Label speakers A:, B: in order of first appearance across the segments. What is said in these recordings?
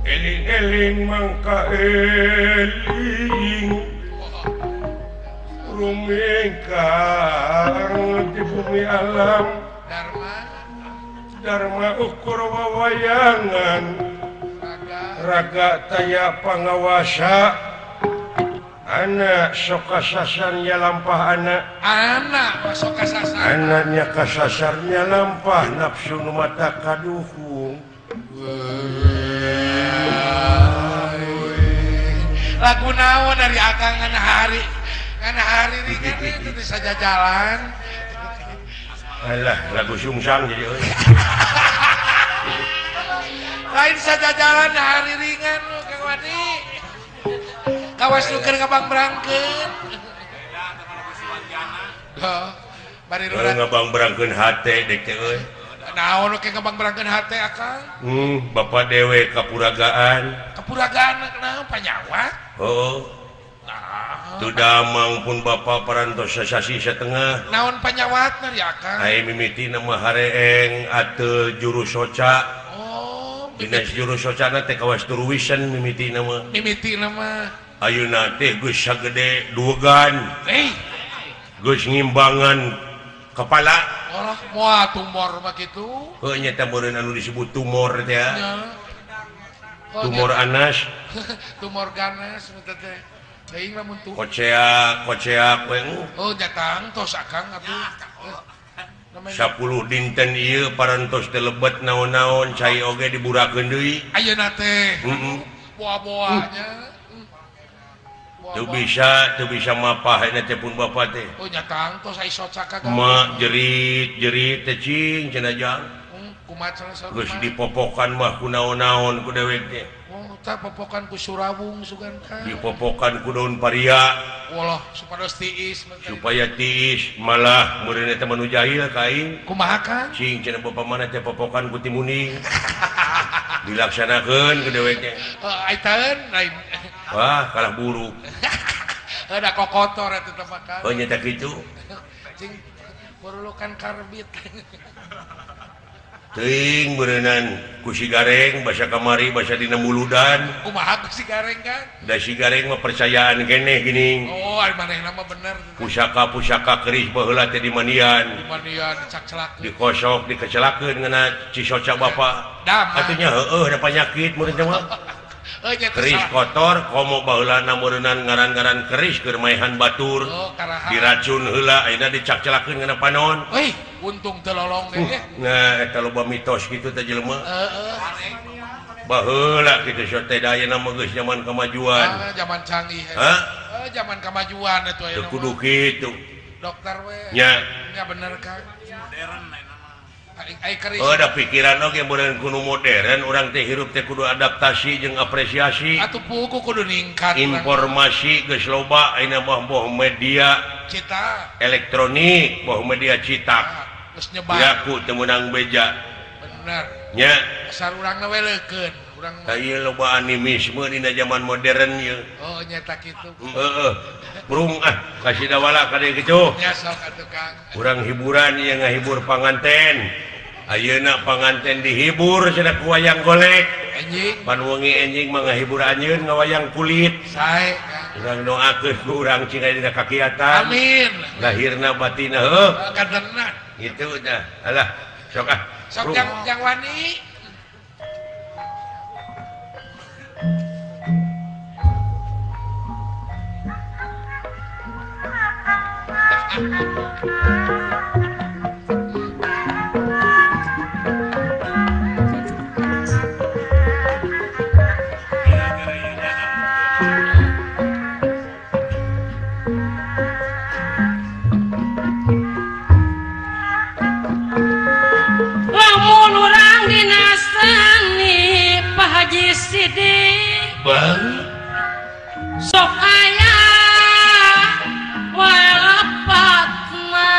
A: Eling-eling mangka eling rumingkang di bumi alam Dharma ukur wawayangan raga taya pangawasa anak sok kasasarnya lampah anak
B: masuk kasasar
A: anaknya kasasarnya lampah nafsu nu mata kaduhung
B: lagu naon dari akang ngana hari ringan itu saja jalan
A: alah lagu sungsang jadi
B: lain saja jalan hari ringan lu Kang Wadi kawas lu keur ngabang berangkeun bari lu
A: ngabang berangkeun hate dek teh euy
B: naon lu ngabang berangkeun hate akang
A: bapak dewe kapuragaan
B: naon panyawat
A: tu damang pun bapak parantos sasasi setengah
B: naon panyawatna ya akang
A: ai mimiti nama hareeng ateu juru soca dinas juru socana teh kawas turuwisan mimiti nama ayeuna teh geus sagede duegan geus ngimbangan kepala
B: moal tumor mah kitu
A: heuh nya teh meureun anu disebut tumor teh tumor anas
B: tumor ganas teh teuing lamun tuh
A: koceak we
B: jatang tos akang atuh
A: 10 dinten ieu parantos teh lebet naon-naon cai oge diburakeun deui
B: ayeuna teh boa-boanya
A: teu bisa mapah eta teh pun bapak teh
B: jatang tos ai soca ka
A: mak jerit teh cing cenah jang
B: kumaha
A: geus dipopokan mah ku naon-naon ku dewek teh
B: tah popokan ku surawung sugan ka
A: dipopokan ku daun paria
B: walah supaya
A: tiis malah meureun eta manu jahil ka aing
B: kumaha kan
A: cing cenah bapa mana teh popokan ku timuning dilaksanakeun ku dewek teh
B: aitaeun lain
A: wah kalah buruk
B: ada kokotor eta teh makan
A: nya teh kitu
B: cing perlukan karbit
A: teuing beureunan ku si gareng basa kamari basa dina muludan
B: kumaha ku si gareng kan
A: da si gareng mah percayaan keneh gini
B: ari manehna mah bener
A: pusaka keris baheula teh di mandian
B: dicak-celak
A: dikosok dikecelakeun ngeuna cisoca bapa atunya heueuh da panyakit meureun teh mah keris kotor komo baheulana meureunnan ngaran-ngaran keris keur maehan batur diracun heula ayeuna dicak-celakeun ngeuna panon
B: untung teu lolong deh
A: nah eta loba mitos kitu teh jelema baheula kitu sote da ayeuna mah geus zaman kamajuan
B: zaman canggih zaman kamajuan atuh
A: ayeuna kudu kitu
B: dokter we
A: nya
B: bener kan modern
A: ada pikiran oge meureun kudu modern urang teh hirup teh kudu adaptasi jeung apresiasi
B: atuh buku kudu ningkat
A: informasi geus loba ayeuna mah boh media
B: cetak
A: elektronik boh media cetak
B: geus nyebar
A: yaku teu meunang beja
B: bener
A: nya
B: asal urangna we leukeun urang
A: tah ieu loba animisme dina zaman modern ieu
B: nya tak kitu
A: burung kasih dawala ka dieu kitu
B: nya sok atuh Kang
A: urang hiburan ieu ngahibur panganten ayeuna panganten dihibur cenah ku wayang golek
B: anjing
A: pan wengi enjing mah ngahibur anjeun ngawayang kulit
B: sae
A: urang doakeun ku urang cingay dina kakiatan
B: amin
A: lahirna batina heuh
B: kadena
A: gitu dah alah sok
B: sok yang wani
C: lamun urang dinasani Pak Haji Sidik
A: bang
C: sok aya wae lepatna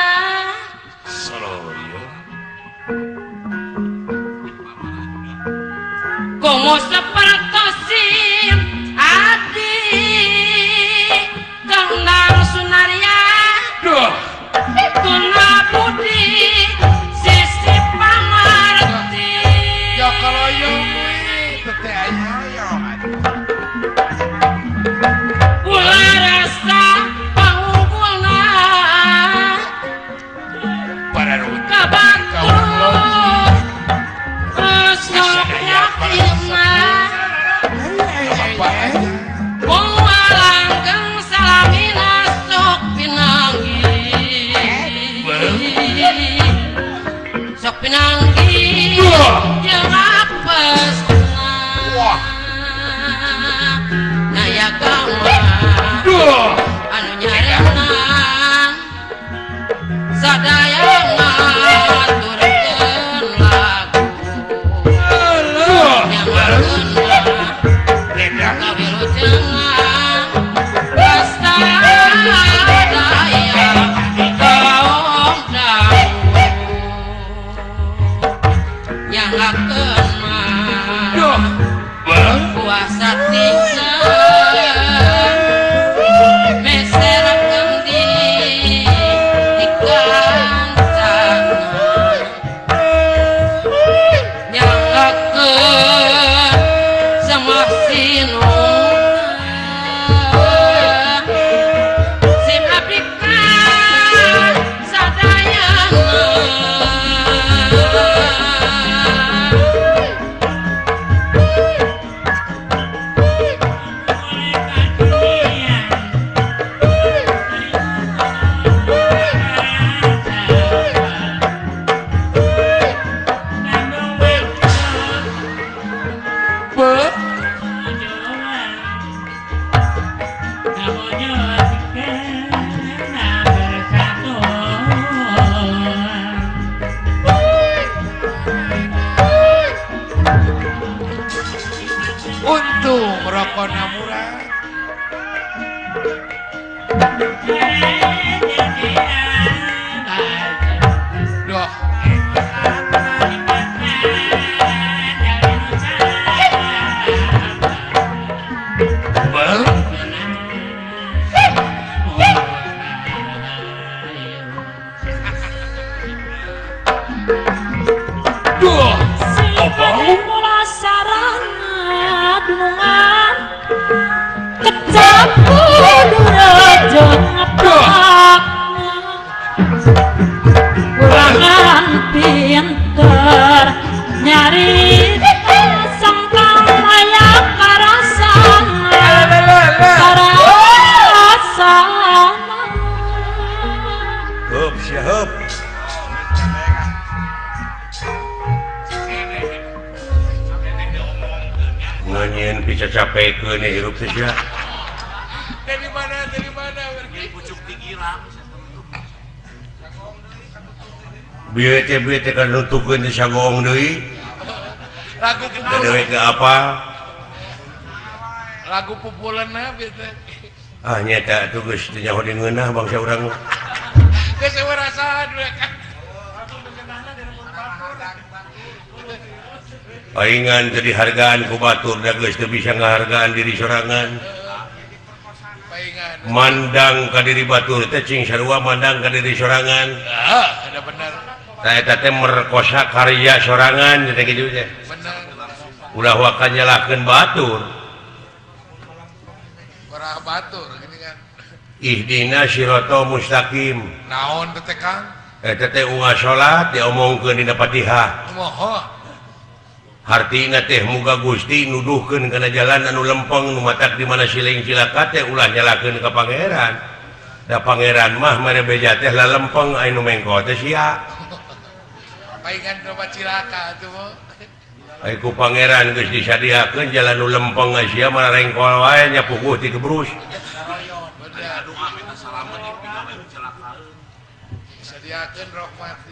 B: Pokoknya murah. Doh.
C: Dengan kecampur rajang ngepak ulangan pinter nyari sangkang layak karasan
A: Hup siap nganyin bisa capek ke nih hirup saja.
B: Dari mana pucuk tinggiran.
A: Bieu-bieu kan nutukeun di sagong deui.
B: Lagu
A: Dewe ke apa?
B: Lagu populerna bieu teh.
A: Ah nyata atuh geus teu nyaho di ngeunah bangsa urang.
B: Geus eueuh rasahan we kan.
A: Palingan teu dihargaan ku batur da geus teu bisa ngahargaan diri sorangan.
B: Palingan.
A: Mandang ka diri batur teh cing sarua mandang ka diri sorangan.
B: Ada benar.
A: Tah eta teh merkosa karya sorangan teh kitu teh.
B: Benar.
A: Ulah wakan nyalakeun batur.
B: Orang batur gini kan.
A: Ihdina siratal mustaqim.
B: Naon teh Kang?
A: Eta teh ungah salat diomongkeun dina Fatihah.
B: Moho.
A: Hartina teh muga Gusti nuduhkeun kana jalan anu lempeng nu matak di mana siling cilaka teh ulah nyalakeun ka pangeran. Da pangeran mah mere beja teh lalempeng anu mengko teh sia.
B: Paingan coba cilaka atuh mo.
A: Ai ku pangeran geus disadiakeun jalan nu lempeng sia mah rengkol wae nya puguh ti gebrus.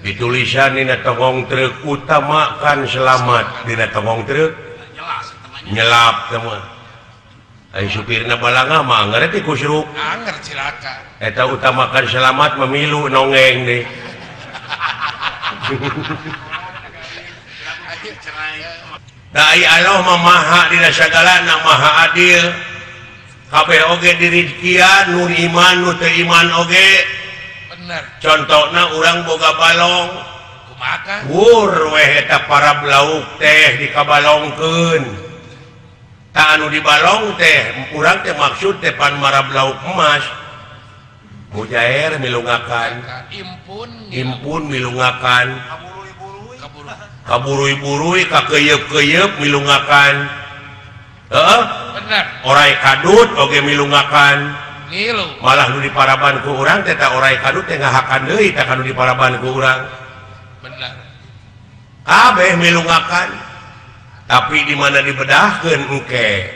A: Ditulisan dina tongong truk utamakan selamat dina tongong truk nyelap semua. Ai supirna balanga mah ngarti kusruk.
B: Anger cilaka.
A: Eta utamakan selamat memilu nongeng deh. Dai Allah mah maha dina sagalana maha adil. Kabeh oge diri kieu nu iman nu teu iman oge. Contohna urang boga balong
B: kumaha
A: wur weh eta para blauk teh dikabalongkeun ta anu dibalong teh urang teh maksud teh pan marab lauk emas mujair milungakan impun milungakan kaburui-burui kakeuyeub-keuyeub milungakan heeh bener orai kadut oge milungakan
B: ngilu
A: malah nu diparaban ku urang teh ta orai kadut teh ngahakan deui tah kanu diparaban ku urang
B: benar
A: kabeh milungakan tapi di mana dibedahkeun engke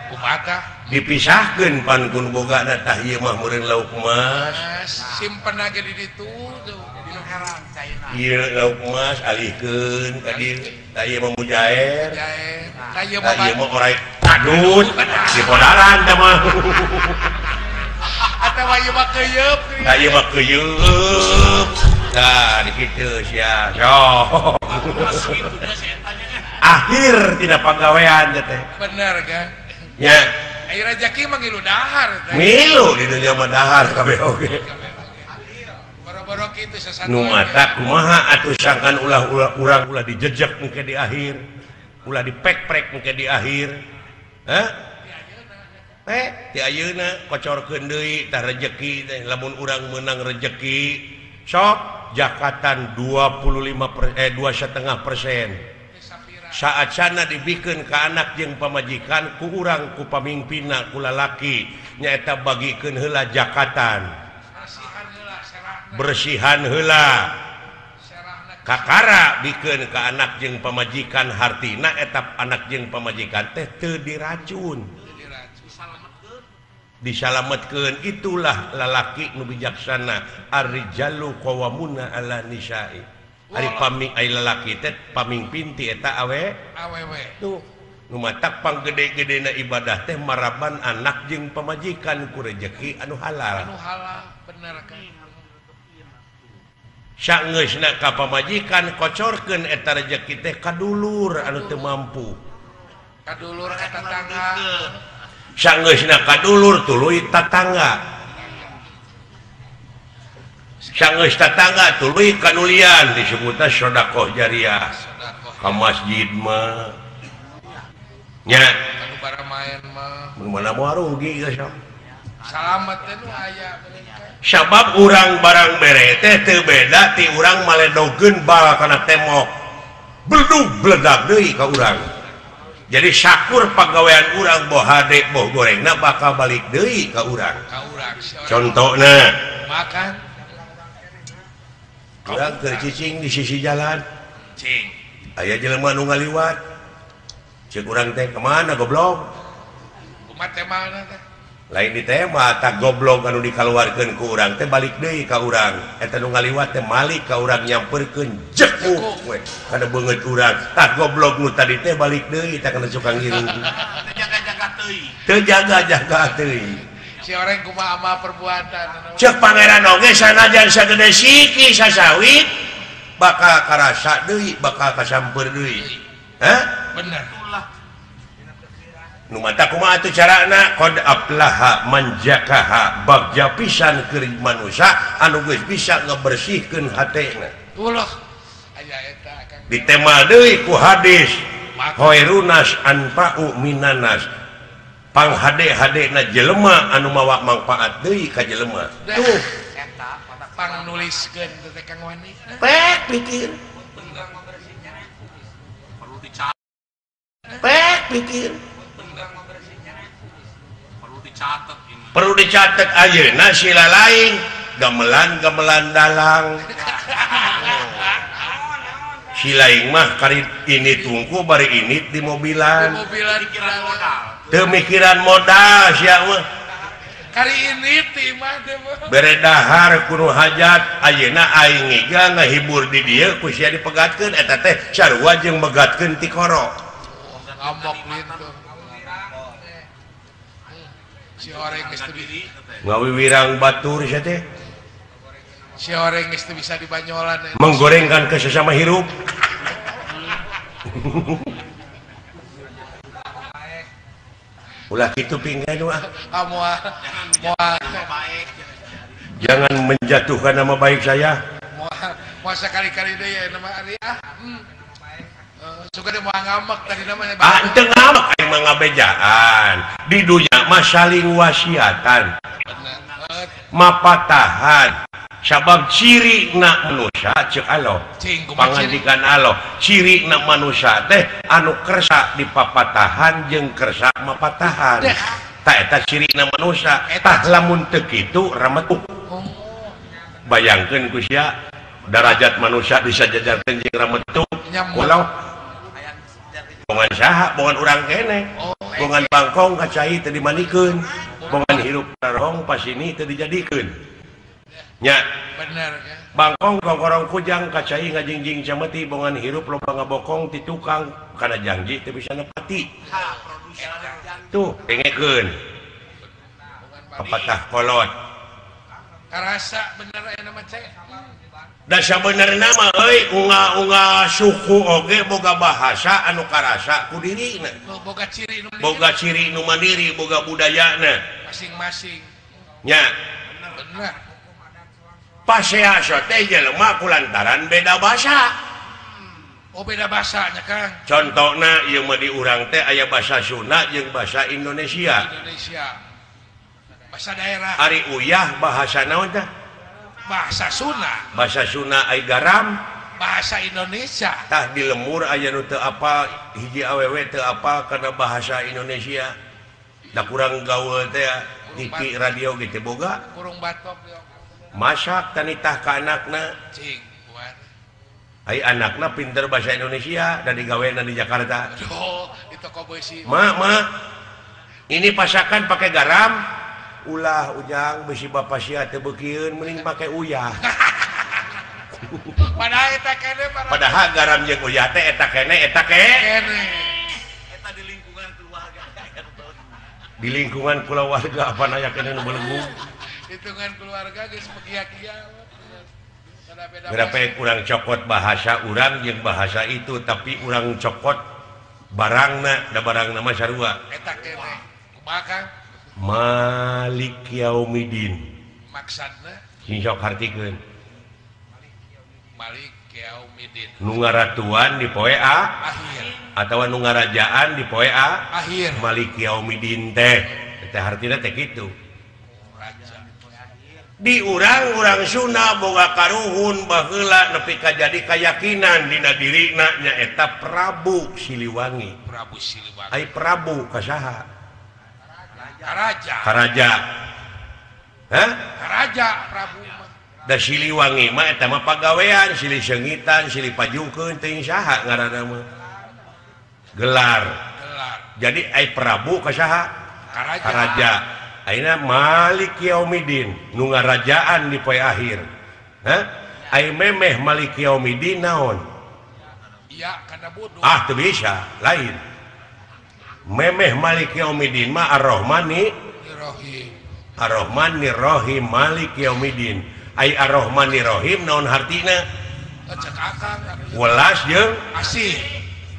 B: kumaha
A: dipisahkeun pan kun bogana tah ieu mah meureun lauk emas
B: simpen aja di ditu tuh dinu herang caina
A: ieu lauk emas alihkeun ka dieu tah ieu mah mujair tah ieu mah orai kadut di podaran teh mah
B: atawa ieu mah keuyeub
A: tah ieu mah keuyeub tah di kitu sia sok akhir tina panggawean teh
B: bener kan
A: nya
B: ai rezeki mah ngilu dahar
A: milu di dunya mah dahar kabeh oge
B: boro-boro kitu sasatuan
A: nu mata kumaha atuh sangkan urang ulah dijejek engke di akhir ulah dipek-prek engke di akhir ti ayeuna kocorkeun deui tah rezeki teh lamun urang meunang rezeki sok jakatan 2,5% saat sana dibikeun ka anak jeung pamajikan ku urang ku pamingpinna ku lalaki nyaeta bagikeun heula jakatan bersihan heula kakara bikeun ka anak jeung pamajikan hartina eta anak jeung pamajikan teh teu diracun disalametkeun itulah lalaki nu bijaksana ar-rijalu qawwamuna 'ala nisa'i ari lalaki teh pamingpin ti eta awewe tuh matak pang gede-gede na ibadah teh maraban anak jeung pamajikan ku rezeki anu halal
B: bener kan
A: saeusna ka pamajikan kocorkeun eta rezeki teh ka dulur anu teu mampu
B: ka dulur ka tetangga
A: saeusna ka dulur tuluy tatangga saeus tatangga tuluy kanulian disebutna sedekah jariah ka masjid mah nya
B: bara main mah
A: mana mau rugi geus
B: salamet teh nu aya
A: sabab urang barang bere teh teu beda ti urang maledogeun bal kana tembok bledug bledag deui ka urang jadi syakur pagawean urang boh hade boh gorengna bakal balik deui ka urang contohna
B: makan
A: urang keur cicing di sisi jalan
B: cing
A: aya jelema nu ngaliwat cek urang teh kemana goblok
B: kumat teh mana teh
A: lain di tema tak goblok anu dikaluarkeun ku urang teh balik deui ka urang eta nu ngaliwat teh malik ka urang nyamperkeun jekuk we kana beungeut urang tak goblok nu tadi teh balik deui tak kana suka ngiring teu jaga-jaga teuing
B: si orang kumaha ama perbuatan
A: cek pangeran oge sanajan sagede siki sasawit bakal karasa deui bakal kasamper deui hah
B: bener
A: nu mata kumaha atuh carana qad aflaha man jakaha bagja pisan keur manusia anu geus bisa ngabersihkeun hatena
B: ulah aya eta kan
A: ditema deui ku hadis khairunas anfa'u minanas panghade-hadena jelema anu mawa manfaat deui ka jelema tuh
B: eta pang nuliskeun teh Kang Wani
A: pek pikir
B: perlu dicatat
A: pek pikir
B: perlu
A: dicatat ayeuna sila lain gamelan dalang silaing mah kari ini tungku bari ini di mobilan teu mikiran modal sia mah
B: kari ini ti mah teh
A: bere dahar kudu hajat ayeuna aing ngiga ngahibur di dieu ku sia dipegatkeun eta teh sarua jeung megatkeun ti koro
B: ngambok gitu si orang geus teu
A: ngawiwirang batur sia teh
B: si orang geus teu bisa dibanyolan
A: menggorengkan ke sesama hirup ulah kitu pinggan wah
B: moal
A: jangan menjatuhkan nama baik saya
B: moal sekali-kali deui ya nama ari suka dia mau ngamak tadi namanya
A: ente ngamak aing mah ngabejaan di dunya mah saling wasiatan mapatahan sabab ciri na manusia cek Allah pangandikan Allah ciri na manusia teh anu kersa dipapatahan jeung kersa mapatahan tak eta ciri na manusia tah lamun teu kitu rametuk bayangkeun ku sia derajat manusia disajajarkeun jeung rametuk ulah bongan saha bongan urang kene bongan bangkong kacai teu dimanikeun bongan hirup tarong pas ini teu dijadikeun nya
B: bener kan
A: bangkong kongkorong kujang kacai ngajingjing cameti bongan hirup loba ngabokong ti tukang kana janji teu bisa nepati tuh dengekeun apatah kolot
B: karasa bener aya nama cek
A: da sabenerna mah euy unga suku oge boga bahasa anu karasa ku dirina boga ciri nu mandiri boga budayana
B: masing-masing
A: nya
B: bener
A: pasea teh jelema kulantaran beda bahasa
B: oh beda bahasanya Kang
A: contohna ieu mah di urang teh aya bahasa Sunda jeung bahasa Indonesia
B: bahasa daerah
A: ari uyah bahasa naon teh
B: bahasa Sunda
A: ay garam
B: bahasa Indonesia
A: tah di lemur aya nu teu apa hiji awewe teu apa karena bahasa Indonesia da kurang gaul teh TV radio gitu boga
B: kurung batok
A: masak tanitah ka anakna
B: cing buat
A: ai anakna pinter bahasa Indonesia dan digawena di Jakarta
B: aduh di toko besi
A: ma ini pasakan pakai garam ulah ujang besi bapak sia teu beukieun mending make uyah
B: padahal eta kene
A: padahal garam jeung uyah teh eta kene eta
B: di
A: di lingkungan keluarga apa naya kena nu belenggu
B: hitungan keluarga geus pekia-kia
A: berapa kurang cokot bahasa urang jeung bahasa itu tapi urang cokot barangna da barang nama sarua
B: eta keneh kumaha Kang
A: Malik Yaumidin
B: maksudna
A: sing sok hartikeun
B: Malik Yaumidin
A: nu ngaratuan di poe
B: akhir
A: atawa nu ngarajaan di poe
B: akhir
A: Malik Yaumidin teh artina teh kitu
B: raja
A: di urang-urang Sunda boga karuhun baheula nepi ka jadi kayakinan dina dirina nyaeta Prabu Siliwangi.
B: Prabu Siliwangi
A: Ai Prabu kasaha?
B: Karaja.
A: Hah?
B: Karaja Prabu mah.
A: Da Siliwangi mah eta mah pagawean, silih seungitan, silih pajukeun teuing saha ngaranna mah. Gelar. Jadi ai Prabu kasaha? Karaja. Aina Malik Yaumidin nu ngarajaan di poe akhir. Hah? Ai memeh Malik Yaumidin naon?
B: Iya, kana bodoh.
A: Teu bisa, lain. Memeh Malik Yaumidin mah Ar-Rahmani
B: Rahim.
A: Ar-Rahman Rahim Malik Yaumidin. Ai Ar-Rahman Rahim naon hartina?
B: Cek akang.
A: Welas jeung
B: asih.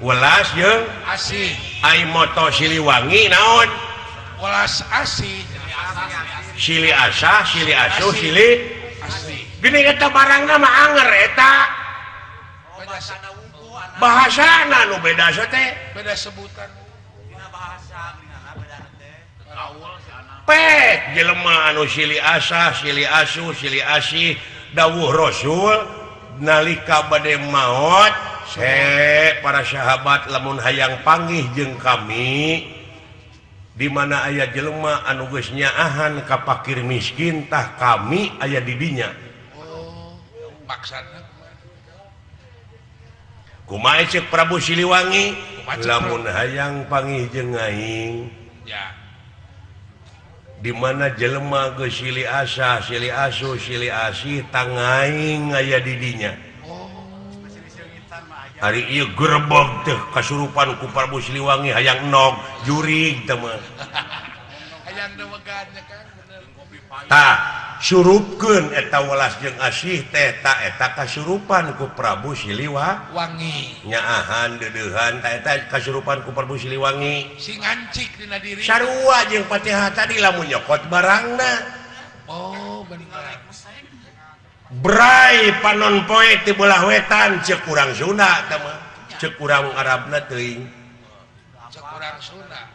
A: Welas jeung
B: asih.
A: Ai moto Siliwangi naon?
B: Welas asih.
A: Sili asah, sili asuh, sili
B: asih.
A: Gini eta barangna mah anger eta. Bahasana nu beda teh.
B: Beda sebutan.
A: Pek jelema anu sili asah, sili asuh, sili asih dawuh Rasul nalika bade maot para sahabat lamun hayang panggih jeung kami di mana aya jelema anu geus nyaahan ka fakir miskin tah kami aya di dinya.
B: Oh, maksudna
A: kumaha ceuk Prabu Siliwangi lamun hayang panggih jeung aing
B: ya
A: di mana jelema geus sili asah, sili asuh, sili asih tang aing aya di dinya. Hari ieu gerbog teh kasurupan ku Prabu Siliwangi hayang nog jurig teh mah.
B: Hayang dewegannya Kang bener.
A: Tah surupkeun eta welas jeung asih teh ta eta kasurupan ku Prabu Siliwangi. Nyaahan deudeuhan ta eta kasurupan ku Prabu Siliwangi.
B: Si ngancik dina diri.
A: Sarua jeung Fatihah tadi lamun nyokot barangna.
B: Oh, bener.
A: Brai panon poe ti belah wetan ceuk urang Sunda teh mah. Ceuk urang Arabna teuing.
B: Ceuk urang Sunda.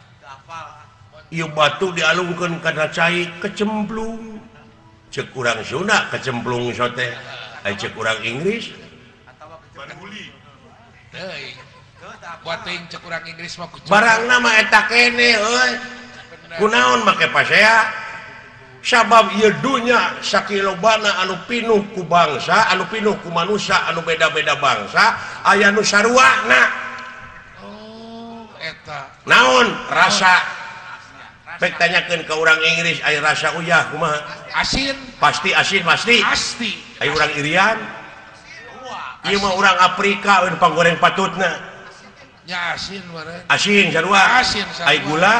A: Ieu batu dialungkeun kana cai kecemplung. Ceuk urang Sunda kecemplung sote. Ai ceuk urang Inggris
B: Banhuli. Teuing. Buat teuing ceuk urang Inggris mah kucing.
A: Barangna mah eta keneh euy. Kunaon make pasea? Sabab ieu dunya sakilobana anu pinuh ku bangsa, anu pinuh ku manusia, anu beda-beda bangsa, aya nu saruana.
B: Oh, eta.
A: Naon rasa? Pek tanyakeun ka urang Inggris aya rasa uyah kumaha?
B: Asin.
A: Pasti asin pasti.
B: Pasti.
A: Aya urang Irian. Ieu mah urang Afrika eun panggoreng patutna.
B: Nya asin meureun.
A: Asin sarua.
B: Asin sarua.
A: Aya gula.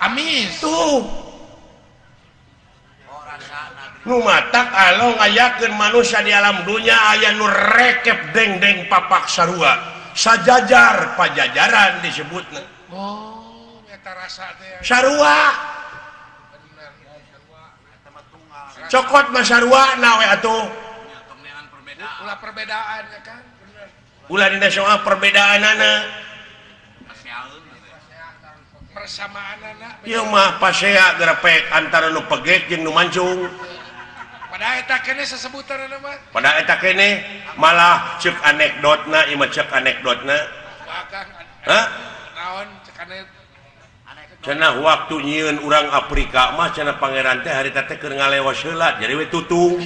B: Amis.
A: Tuh. Nu matak alo ngayakeun manusia di alam dunia aya nu rekep deng-deng papak sarua. Sajajar pajajaran disebutna.
B: Oh, eta rasa teh.
A: Sarua.
B: Bener.
A: Cokot mah sarua na we atuh.
B: Ulah perbedaan ya kan? Bener.
A: Ulah dina soal perbedaanana.
B: Persamaanana.
A: Ieu mah pasea grepek antara nu pegek jeung nu mancung.
B: Pada eta keneh sesebutanna mah.
A: Pada eta keneh malah ceuk anekdotna, ieu mah ceuk anekdotna.
B: Bakang.
A: Hah?
B: Naon cek aneh.
A: Cenah waktu nyieun urang Afrika mah cenah pangeran teh harita teh keur ngalewas heula jadi we tutung.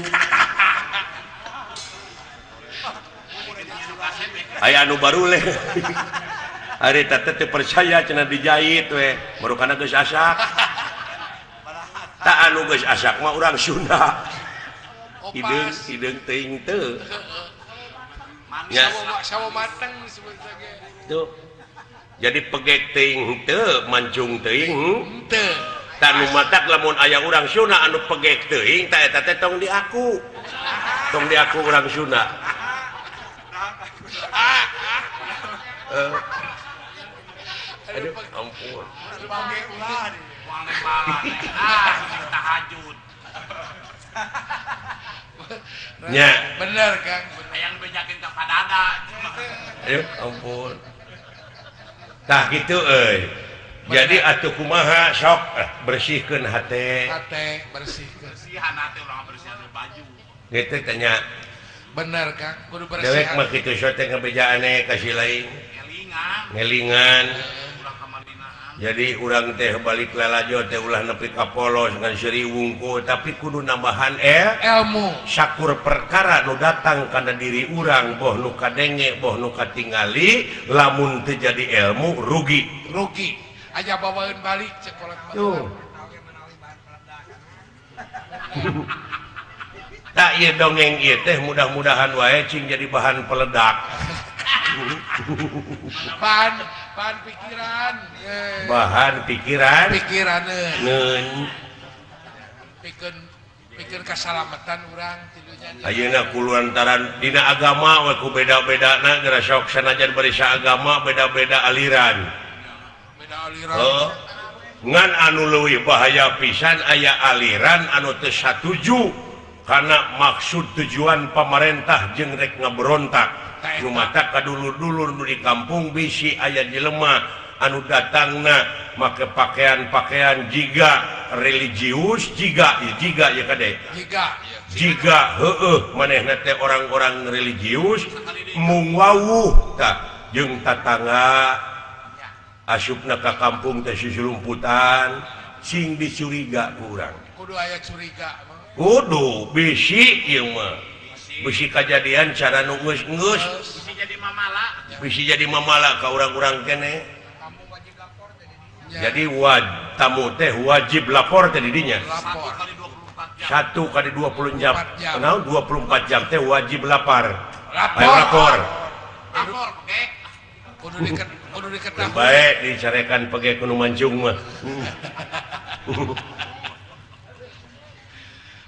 A: Aya anu baruleh. Harita teh percaya cenah dijahit we, marukana geus asak. Tak anu geus asak mah urang Sunda. Hideung teuing teu.
B: Ya, sawo mateng disebut ge.
A: Tuh. Jadi pegek teuing teu, mancung teuing
B: teu.
A: tanu matak lamun aya urang Sunda anu pegek teuing ta eta teh tong di aku urang Sunda aduh ampun
B: tahajud
A: nya
B: bener Kang
D: yang bejakin ke padada
A: aduh ampun tah kitu euy jadi atuh kumaha sok bersihkeun hate
B: bersihkeun
D: bersihan hati urang bersihan baju
A: gitu tanya
B: bener Kang kudu bersih
A: dewek mah kitu sote ngabejaane kasih lain
D: ngelingan
A: ngelingan
D: urang kamadinaan
A: jadi urang teh balik lalajo teh ulah nepi ka polos ngan seuri wungkul tapi kudu nambahan
B: ilmu
A: syakur perkara nu datang kana diri urang boh nu kadenge boh nu katingali lamun teu jadi ilmu rugi
B: aja bawain balik cekolat
A: tuh tak ieu dongeng ieu teh mudah-mudahan wae cing jadi bahan peledak
B: bahan pikiran
A: bahan pikiran
B: pikiran pikir keselamatan urang tilunya
A: ayeuna kudu antaran dina agama we ku beda-bedana geura sok sanajan bari saagama beda-beda aliran ngan anu leuwih bahaya pisan aya aliran anu teu satuju karena maksud tujuan pemerintah jeung rek ngaberontak nu mata kadulur-dulur nu di kampung bisi aya jelema anu datangna make pakaian jiga religius jiga ya kade jiga heueuh manehna teh orang-orang religius mung wawuh tah jeung tatangga asupna ka kampung teh susulumputan sing dicuriga ku urang
B: kudu aya curiga
A: kudu bisi ieu mah bisi kajadian cara nu geus bisi jadi mamala ka urang-urang kene jadi tamu teh wajib lapor teh di dinya 1 kali 24 jam naon 24 jam teh wajib lapor
B: kudu diketahui
A: bae dicarekan pege kudu mancung mah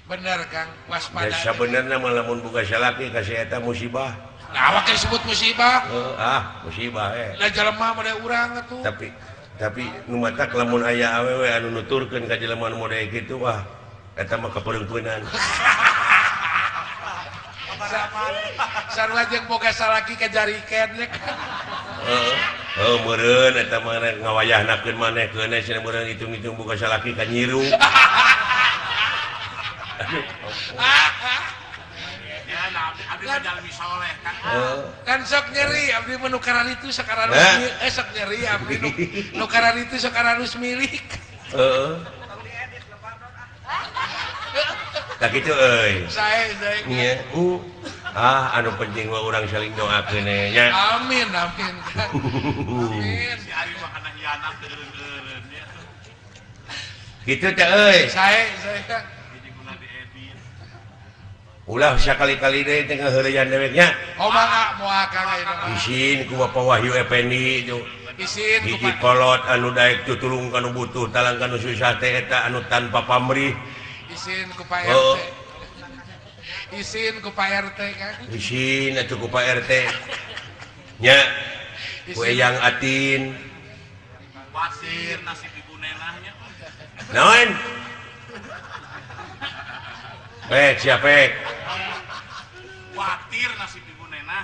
B: bener Kang waspada
A: sabenerna mah lamun boga salaki kasih eta musibah
B: awak disebut musibah
A: musibah
B: da jelema mah urang atuh
A: tapi nu matak lamun aya awewe anu nuturkeun ka jelema nu model kitu wah eta mah kapereungpeunan
B: sarua jeung boga salaki kajarikeun nya
A: meureun eta mah ngawayahnakeun maneh keuna cenah meureun hitung-hitung boga salaki ka nyiru
B: kan sok nyeri abdi menukaran itu sekarang sok nyeri abdi nukaran itu sekarang milik
A: tak gitu euy
B: saya
A: nya anu penting mah urang saling doakeun nya
B: amin amin
D: si ari mah kana hianat eureun nya
A: kitu teh euy
B: saya
A: ulah sakali-kali deui teh ngaheureyan deweknya
B: mangga moal Kang ayeuna
A: isin ku Bapak Wahyu Effendi itu
B: isin
A: hiji kolot anu daek tutulung kanu butuh talang kanu susah teh eta anu tanpa pamrih
B: isin ku Pak RT isin ku Pak RT Kang
A: isin atuh ku Pak RT nya ku Eyang Atin
D: pasir nasib ibu nenahnya
A: naon siapa
D: khawatir nasib ibu nenah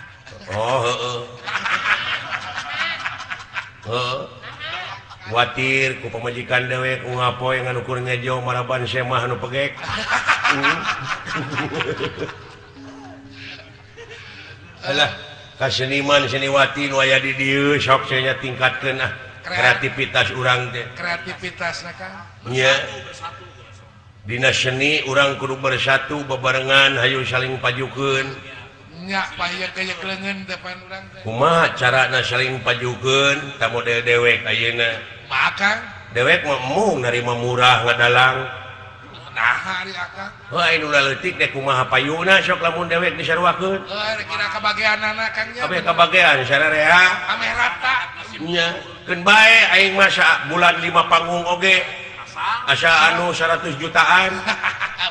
A: khawatir ku pamajikan dewek ku ngapoe ngan ukur ngejo maraban semah anu pegek alah kaseniman seniwati nu aya di dieu sok nya tingkatkeun kreativitas urang teh
B: kreativitasna Kang
A: nya dina seni urang kudu bersatu bebarengan hayu saling pajukeun
B: nya paya kayak leungeun depan urang teh
A: kumaha carana saling pajukeun ta model dewek ayeuna
B: Akang
A: dewek mah mung narima murah ngadalang
B: nah ari Akang
A: wah anu leutik teh kumaha payuna sok lamun dewek disaruakeun
B: kira kabageanana Kang nya
A: kabeh kabagean sararea
B: ame rata
A: nya keun bae aing mah bulan 5 panggung oge
D: asal
A: asa anu 100 jutaan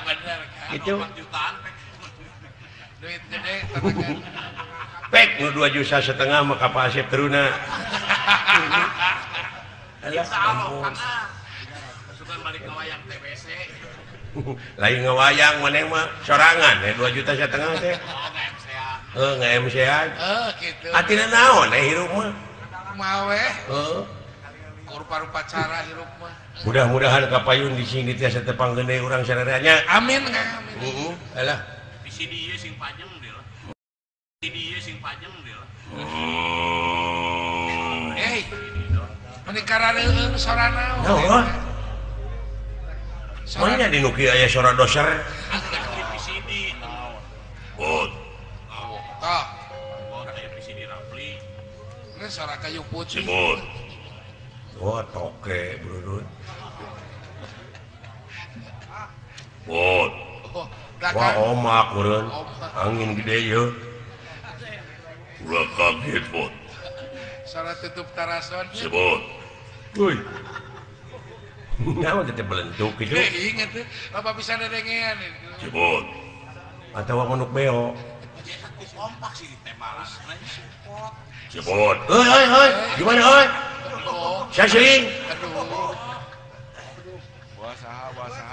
B: bener kan
A: gitu
D: jutaan
B: duit gede tatakan
A: pek nu 2,5 juta maka Pak Asep teruna
D: insya Allah karena suka balik ke wayang TBC
A: lain ngewayang maneh mah sorangan 2,5 juta teh nge-MC-an
B: gitu
A: atina naon hirup mah
B: mawe rupa-rupa cara hirup mah
A: mudah-mudahan kapayun di sini tiasa tepang gede urang sarereanya
B: amin amin
A: alah
D: di sini ieu sing pajeng deul di dieu sing pajeng deul
B: mending karareueung sorana
A: naon soalnya di nuki aya sora doser
D: di sini bot
B: toh
D: aya di sini Rapli
B: ini sora kayu putih
D: bot
A: oh toke brudut
D: bot
A: wah omak meureun angin gede yeuh
D: ulah kaget bot
B: sora tutup tarason
D: sebot
A: euy naon teh belentuk kitu
B: inget tuh apa bisa dedengean
D: sebot
A: atawa manuk beo
D: kompak sih di temalas sebot
A: euy gimana euy Syahling
B: aduh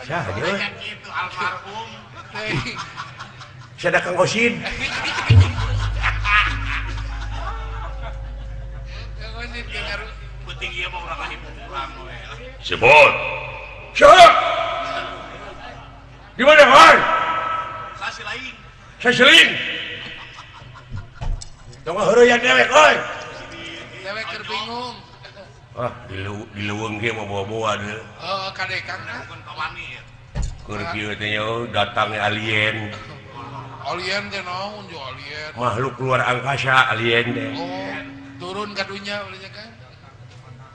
A: Syah aja euy
D: gitu almarhum
A: Syah Kang Kosin
D: penting ieu mah urang lahir urang we
A: sebot Syah gimana euy
D: sasi lain
A: Syahling tong heureuyang dewek euy
B: dewek keur bingung
A: diluweung ge mah bawa-bawa deui
B: kadekang
D: bukan kawani ya
A: keur kieu teh datang alien
B: alien teh naon jo alien
A: makhluk luar angkasa alien teh
B: turun ka dunya urang kan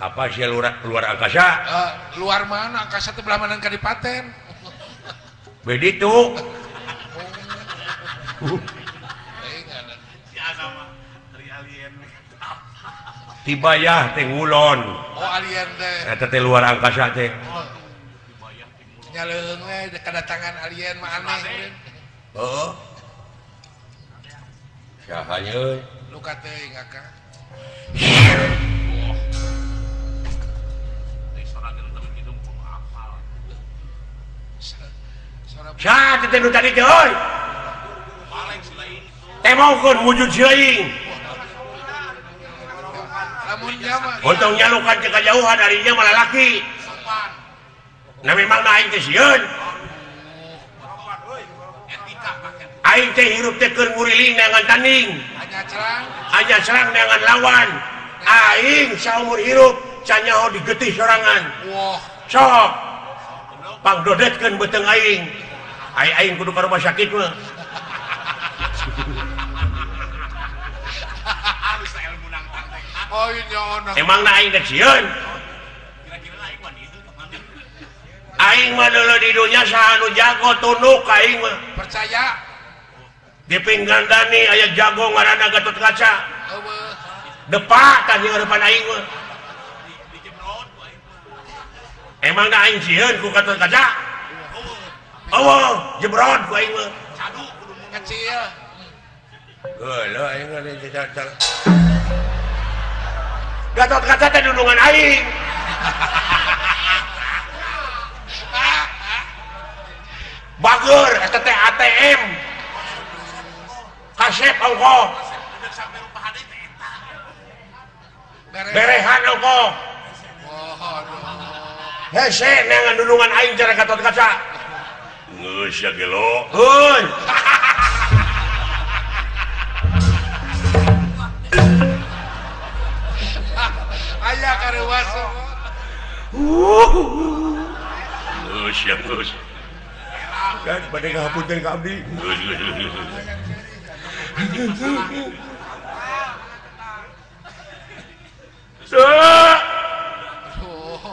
A: apa sih luar angkasa
B: luar mana angkasa teh belah mana kadipaten
A: bedi tuh
D: si Asa mah dari alien
A: tibayah teh ngulon
B: alien teh
A: eta teh luar angkasa teh
B: nyaleung we kedatangan alien mah aneh
A: heeh sahanya euy
B: luka teuing ngaka
A: Syah teh nu tadi teh euy
D: paling selain
A: teh maukeun wujud seuing
B: lamun jama
A: untuk nyalukan ke kajauhan darinya malah laki nah memang aing teh sieun
D: etika pakai
A: aing teh hirup teh keur nguriling neangan tanding anya serang neangan lawan aing saumur hirup can nyaho digetih sorangan
B: wah
A: sok pangdodetkeun beuteng aing aing kudu ka rumah sakit mah
D: harus ilmu nang tangteng
B: oh iya ona
A: emang aing teh sieun
D: kira-kira aing mah dieu kemana
A: aing mah deuleu di dunya saha nu jago tunduk ka aing mah
B: percaya
A: di pinggandani aya jago ngaranna Gatot Kaca
B: eueuh
A: depak tah di harapan aing mah
D: di Jemrod aing
A: emang da aing sieun ku Gatot Kaca oh jebrod ku aing mah
D: cadu kudu
B: kecil
A: geuleuh aing ada cara Gatot Kaca teh dudungan aing bager eta teh ATM kasep ongko
D: udah sampai rupa hade teh eta
A: berehan ongko hese neangan dudungan aing cara Gatot Kaca geus ya gelo heuy
B: aya kareuwaso
A: geus ya geus kan pada ngahapunten ka abdi geus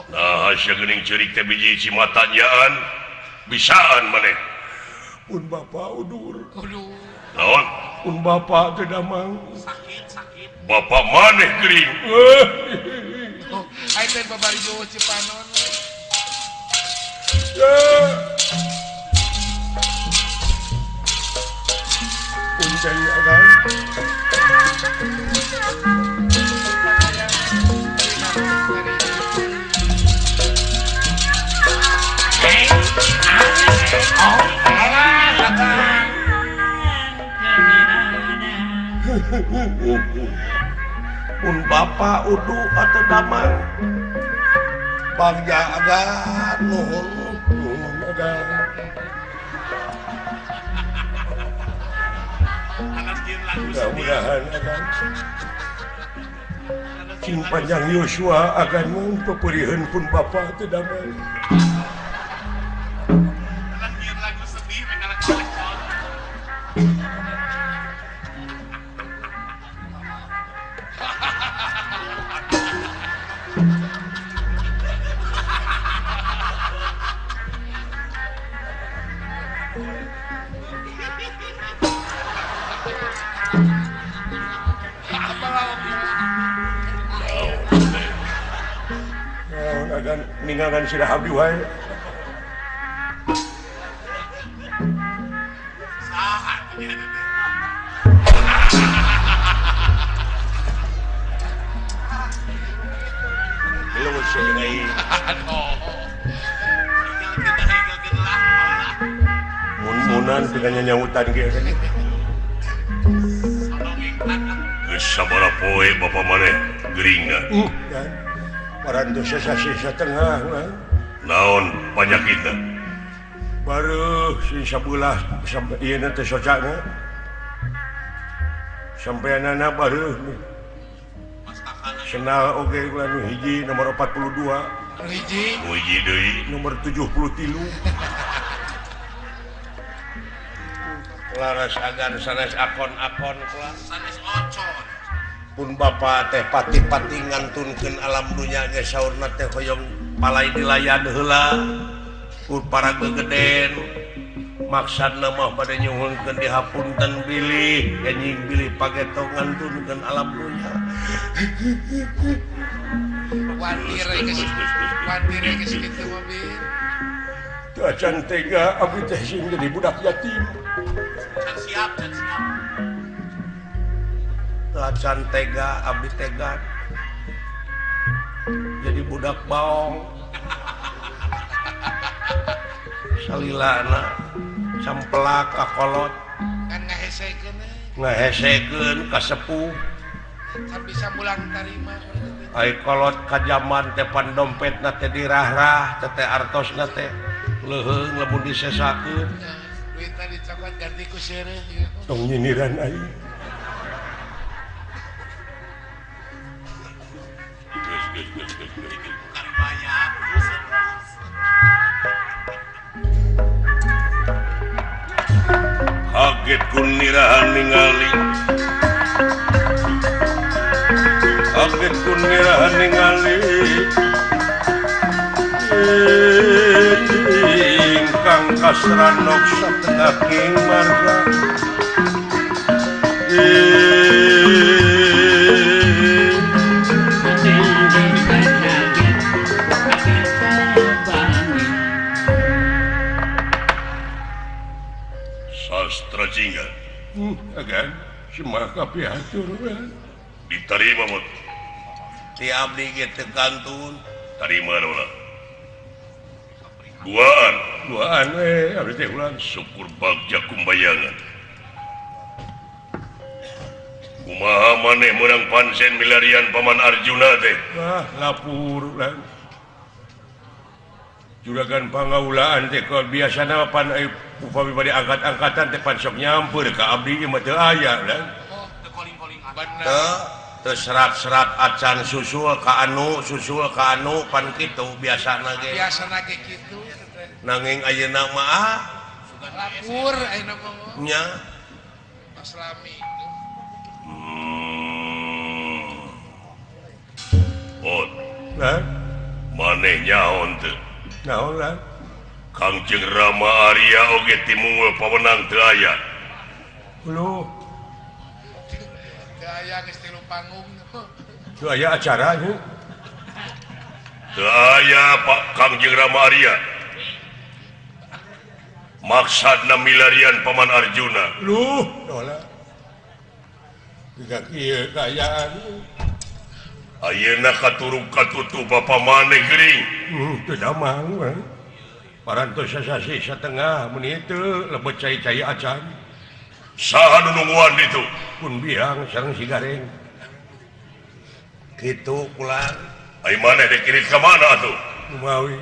A: nah sia geuning ceurik teh biji cimatanyaan bisaan maneh pun bapak udur naon pun bapak teh damang
D: sakit
A: bapak maneh geuning
B: aing teh babari jowo Cipanon
A: Punten agan. Pun bapak udu atau damang bangga agan nuhun agan. Mudah-mudahan agan cing panjang Yosua akan mempeperihan pun bapak atau damang. Ningangan sila habdi wae.
D: Saha teh.
A: Belum sedengai. Mun-munan dengan nyautan ge kan.
E: Geus sabaraha poe bapa maneh geuringna.
A: Parantos sisa tengah
E: Naon panyakitna?
A: baru sisa bulah sampai ieu teh socana sampeanana baru senal oge nu hiji nomor 42
E: Hiji deui
A: nomor 73 laras agan sanes akon-akon kelas
D: Sanes ocon.
A: pun bapak teh pati-pati ngantunkeun alam dunya ge saurna teh hoyong palai dilayan heula ku para gegeden maksudna mah bade nyuhunkeun dihapunten bilih anjing bilih pageto ngantunkeun alam dunya
B: Wantir geus kitu mobil.
A: teu acan tega abdi teh sing jadi budak yatim
D: Can siap.
A: acan tega abdi tega jadi budak baong salilana campelak akolot
B: Kan
A: ngahesekeun ka sepuh
B: kan bisa mulang tarima.
A: ai kolot kajaman teh pan dompetna teh dirah-rah teh artosna teh leuheung lamun disesakeun
B: Duit tadi cokot ganti ku seureuh.
A: tong nyindiran ai
D: Bukan bayar.
E: kaget kun nirahan ningali kaget kun nirahan ningali
A: ingkang kasranok satenaking marga
E: sastra jingga
A: agan semua kapiatur
E: diterima mot
A: ti abdi ge teu kantun
E: tarima naona duaan
A: duaan we abdi teh ulang
E: syukur bagja kumbayangan kumaha maneh meurang pansen milarian paman Arjuna teh
A: wah lapur lan juragan pangaulaan teh kalau biasana pan upami bade angkat-angkatan teh pan sok nyamper ka abdi ge mah teu aya lan teu serat-serat acan susul ka anu pan kitu biasana ge
B: Kitu.
A: nanging ayeuna mah
B: Lapur ayeuna mah
A: nya
B: Islami.
E: Ot
A: lan
E: maneh nyaon teu
A: naon lan
E: Kangjeng Rama Arya oge timunggul pawenang teu aya
A: lu
B: Teu aya geus tilu panggung.
A: teu aya acara nya
E: teu aya Pak Kangjeng Rama Arya maksudna milarian Paman Arjuna.
A: Luh, kayaan.
E: Ayeuna katuruk katutu Bapak maneh gering.
A: Teu damang. Parantos sasasi satengah menit teu lebet cai-cai acan.
E: Saha nu nungguan ditu?
A: Pun biang sareng si Gareng. Kitu pulang.
E: Ai maneh dikirit ka mana atuh?
A: Kumawi.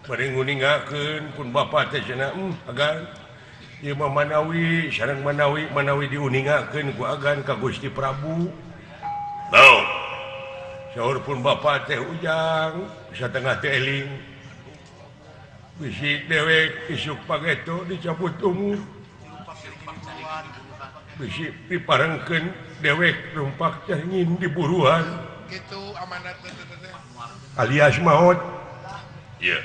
A: Bari nguningakeun pun bapa teh cenah agan. Ieu mah Manawi sareng Manawi diuningakeun ku agan ka Gusti Prabu.
E: Naon?
A: Saur pun bapa teh ujang satengah teh eling. Bisi dewek isuk pageto dicabut umur. Bisi diparengkeun dewek rumpak cahingin diburuan.
B: Gitu amanat
A: Alias maut.
E: Iya.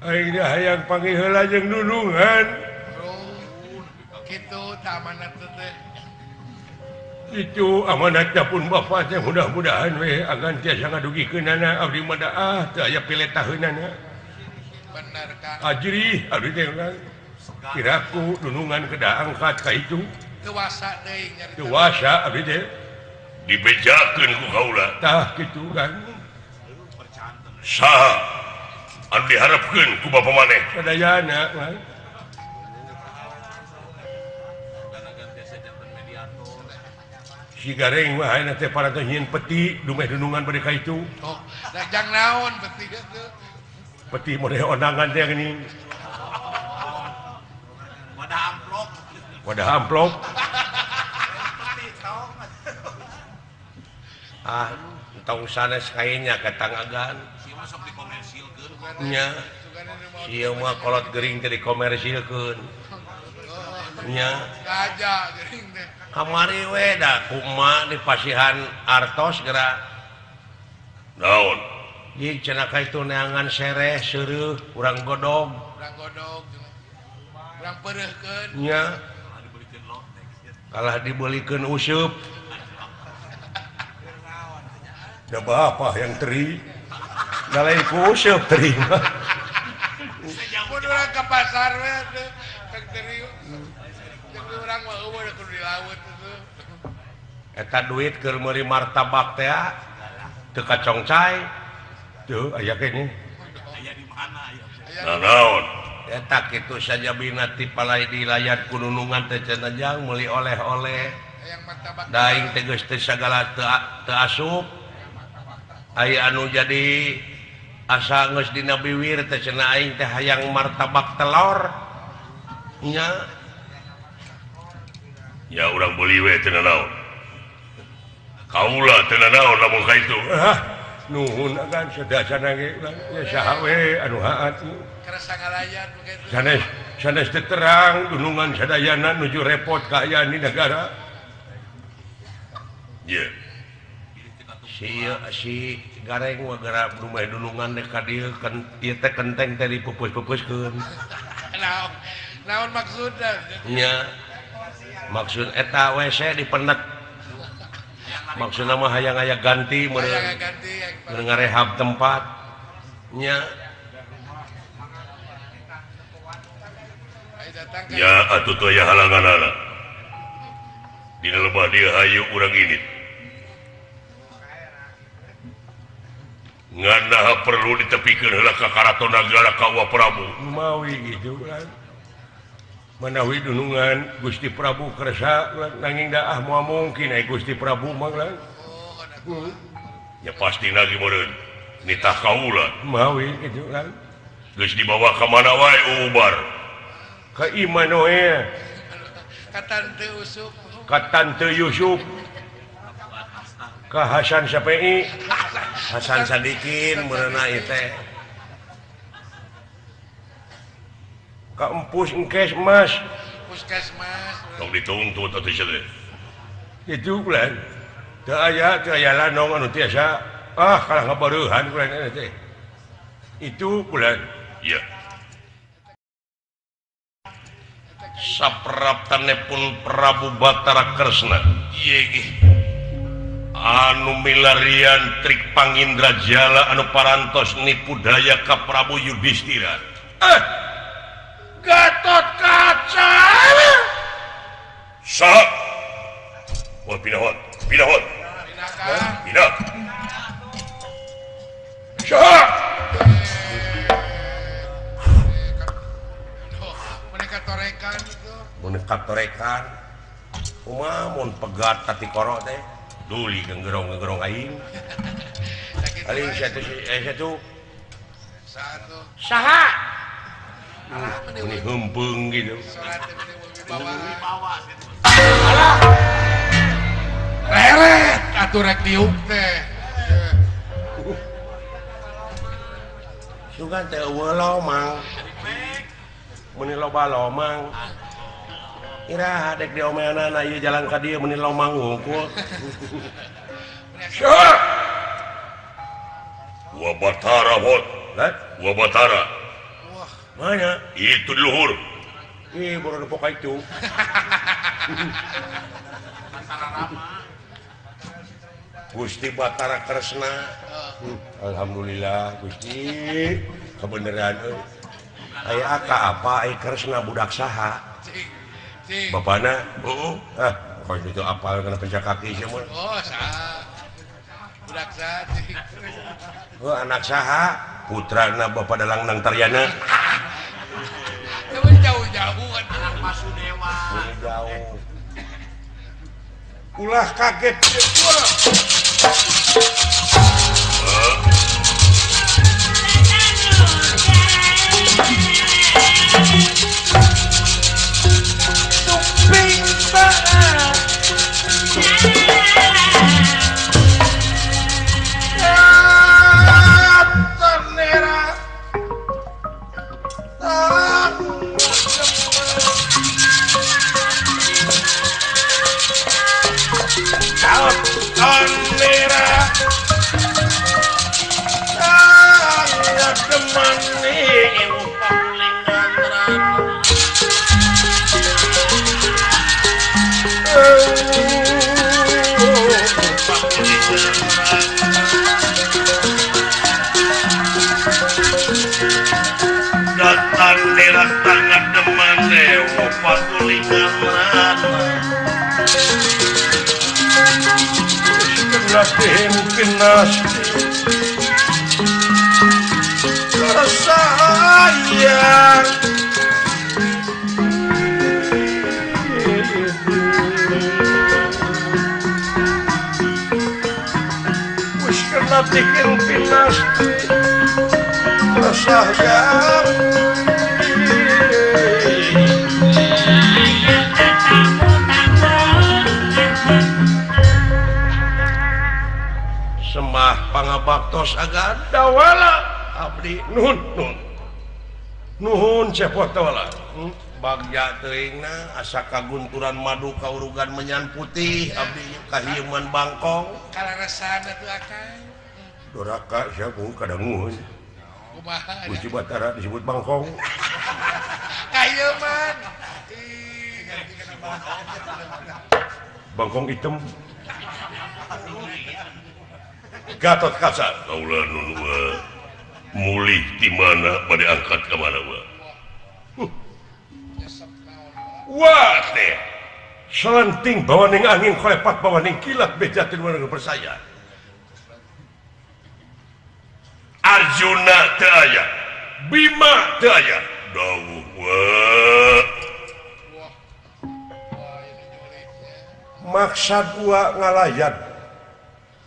A: Aing dah hayang panggil heula jeung nunungan.
B: Gitu tak amanat teh.
A: Itu amanatnya pun bapa teh mudah-mudahan we agan tiasa ngadugikeunana abdi madaah teu aya piletaheunana.
B: Bener Kang.
A: Ajri abdi teh urang. Kiraku nunungan kedah angkat ka itu.
B: Dewasa deui nyari.
A: Dewasa abdi teh.
E: Dibejakeun ku kaula.
A: Tah kitu kan.
E: Saha anu diharapkeun ku Bapa maneh?
A: Sadayana kan. Si Gareng mah ayeuna teh parantos nyieun peti dumeh nunungan bade ka itu.
B: Oh, dajang naon peti teh.
A: Peti model onangan teh geuning. Wadah amplop. Tong sanes kainnya katang agan. Nya. Sieu mah kolot gering teh dikomersilkeun. Nya.
B: Gajah gering teh.
A: Kamari we da kumaha di Pasihan Artos geura.
E: Naon?
A: Jeung cenah ka itu neangan sereh seureuh urang godog.
B: Urang godog. Urang peureuhkeun.
A: Nya. Kalah dibelikeun useup. Da bapak yang teri. Da lain ku useup teri mah.
B: Mun urang ka pasar we teh Kang Teri. Jeung urang mah eueuh da kudu dilaut teh.
A: Eta duit keur meuli martabak teh teu kacongcai. Teu aya kene.
D: Aya di mana ya?
E: Naon?
A: Eta kitu saja binati palai di layar kununungan teh cenah meuli oleh-oleh.
B: Hayang martabak.
A: Daing teh geus teu sagala teu asup. Aya anu jadi asa geus dina biwir teh cenah aing teh hayang martabak telur. Nya.
E: Ya urang beuli we teu naon. Kaula teu naon lamun ka itu.
A: Nuhun agan sadasana ge urang ya saha we anu haat.
B: Kerasa ngalayan begitu.
A: Sanes teu terang dunungan sadayana nuju repot ka aya di negara.
E: Iya.
A: Si Gareng mah geura dumeh dunungan dek ka dieu kan ieu teh kenteng teh dipupus-pupuskeun.
B: Naon maksudna?
A: Nya. Maksud eta WC dipendet. Maksudna mah hayang aya ganti
B: Hayang ganti
A: meureun ngarehab tempat. Nya.
E: Ya atuh teu aya halanganana. Dina lebah dieu hayu urang ini. Ngana perlu ditepikeun heula ka karaton nagara ka Wa Prabu.
A: Mawi gitu kan. Manawi dunungan Gusti Prabu kersa nanging daah moal mungkin ai Gusti Prabu mah lan.
E: Ya pasti lagi meureun nitah kaula.
A: Mawi gitu kan.
E: Geus dibawa ka mana wae ubar.
A: Ka Imanoe,
B: ka Tante Usuk.
A: ka Tante Yusuf, ka Hasan Sape'i, Hasan Sadikin meureunna ieu teh. Ka Empus Engkes Mas.
B: Puskesmas.
E: Tong dituntut atuh sia teh.
A: Itu bulan. Teu aya lanong anu tiasa kalah ngabareuhan bulan teh. Itu bulan.
E: Iya.
A: Sapraptanepun Prabu Batara Kresna.
E: Ieu ge.
A: Anu milarian trik Pangindrajala anu parantos nipu daya ka Prabu Yudhistira.
B: Gatot Kaca.
E: Sah. Wah, pindah. Pindah. Sah.
A: Boneka torekan. Mun pegat tati koro teh. Duli genggerong aing. Aing satu. Saha? Ini hempeng gitu.
B: Alah. Leret atuh rek diuk teh.
A: Sugan teh eueuh lomang. Mun loba lomang. Ira dek diomeanana ieu jalan ka dieu mun lomang ngungkul.
E: Sah. Wabatara hot. Wabatara.
A: Mana?
E: Itu di luhur.
A: Ih, baru depok itu. Gusti Batara Kresna. Alhamdulillah Gusti. Kebeneran euy. Aya aka apa ai Kresna budak saha? Bapana? Heeh. Kok itu apal kana pencak kaki sia mah.
B: Oh, saha. Budak saha cing.
A: Oh, anak saha? Putrana Bapak Dalang Nang Taryana.
B: Jauh-jauh kan anak Masudewa.
A: Jauh. Ulah kaget. Mungkin sayang wis kena bikin pinas sayang sembah pangabaktos agada wala abdi nuhun cepotowala bagja teuingna asa kagunturan madu kaurugan menyan putih abdi kahieuman bangkong
B: kalaresana tuh akang
A: doraka sia mung kadanguhun
B: kumaha
A: Gusti Batara disebut bangkong
B: kahieuman
A: bangkong hitam Gatot Kaca
E: Kaula nun mulih di mana pada angkat ke mana
A: wah teh selenting bawaning angin kolepat bawaning kilat bejatin warga persaya
E: Arjuna teu aya Bima teu aya dawuh
A: maksud gua ngalayan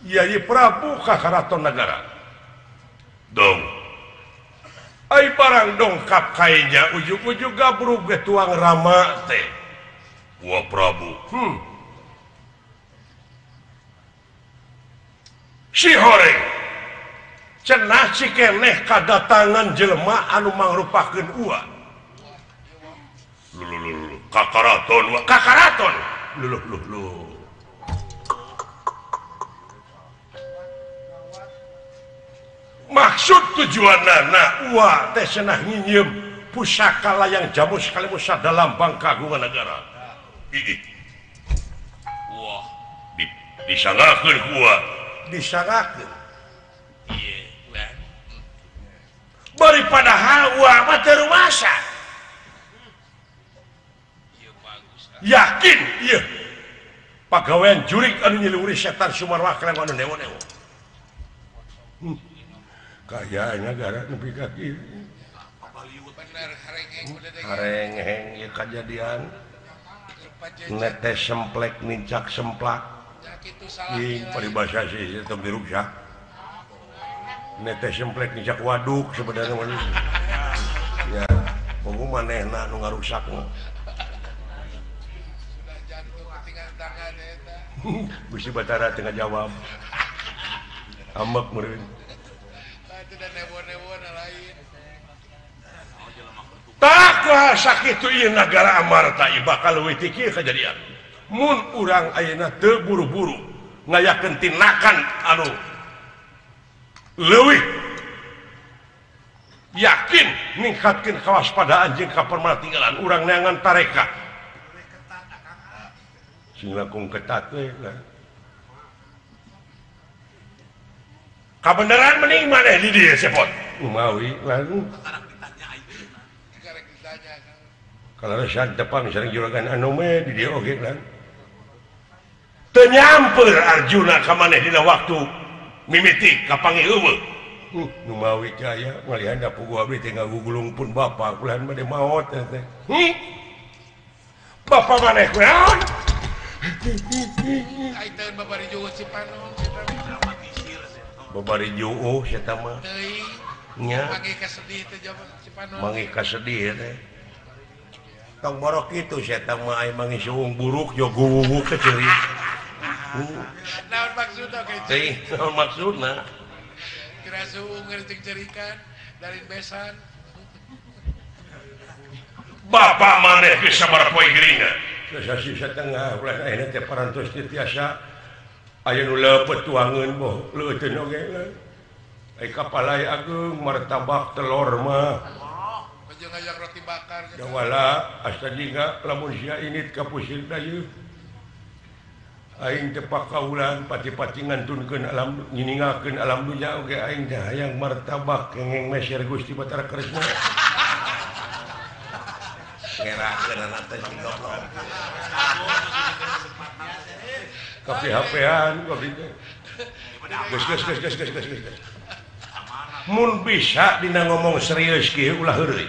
A: Yai Prabu ka Karaton Nagara
E: dong
A: ai barang dongkap kainya ujug-ujug gabrug ge tuang Rama teh
E: Wah Prabu
A: si horeng cenah cikeneh kadatangan jelema anu mangrupakeun ua
E: Kakaraton wa
A: Kakaraton luluh maksud tujuanna ua teh cenah nginyeum pusaka layang jamu sekaligus dalam kagungan negara
E: wah disangakeun ua
A: disangakeun bari padahal uang mah teu ruasa. Yakin ieu pagawean jurig anu nyiluri setan Sumarwa kalawan anu newo-newo. Kaya negara nepi ka kieu.
B: Bener
A: Harengeng ieu kajadian. Netes semplek nincak semplak. Ing paribasa sih itu diruksak. Netes semplek nincak waduk sebenarnya mah. Ya, pomo manehna nu ngarusakna. Gusti Batara tengah jawab. Ambek meureun. Tak sakitu ieu nagara amarta ieu bakal leuwih ti kieu kajadian. Mun urang ayeuna teu buru-buru ngayakeun tindakan anu leuwih yakin ningkatkeun kawaspadaan jeung kapermatinggalan urang neangan tareka. Sing langkung ketat we lah. Kabeneran mending maneh di dieu sepot. Umawi lalu. Kalau resan tepang sering juragan anu meh di dieu oge kan. Teu nyamper Arjuna ka maneh dina waktu mimiti kapangi eueuh. Nu mawi jaya ngalihan da pugu abdi teh ngagugulung pun bapa kulan mah maot teh. Bapa maneh kunaon?
B: Aiteun babari jueuh Cipanon.
A: Babari jueuh eta mah.
B: Teuing.
A: Nya.
B: Mangge kasedih teh jaman Cipanon.
A: Mangge kasedih teh. Tong borok kitu eta mah aya mangge suung buruk jo guwu teh ceuri.
B: Naon maksudna kayak
A: Teh, naon maksudna?
B: Kira suung ngeuting cerikan dari besan.
E: Bapak maneh geus sabaraha poe geuningan.
A: Sasi satengah ulah ayeuna teh parantos teh tiasa aya nu leupet tuangeun boh leuteun oge lah. Ai kapalai ageung martabak telur mah.
B: Jeung ngajak roti bakar.
A: Jawala astadiga lamun sia init ka pusir dayeuh. Aing teh pakaulan pati-pati ngantunkeun alam nyiningakeun alam dunya oge aing teh hayang martabak kengeng meser Gusti Batara Kresna. Ngerakeun anak teh sing goblok. Kopi HP-an, kopi teh. Geus. Mun bisa dina ngomong serius kieu ulah heureuy.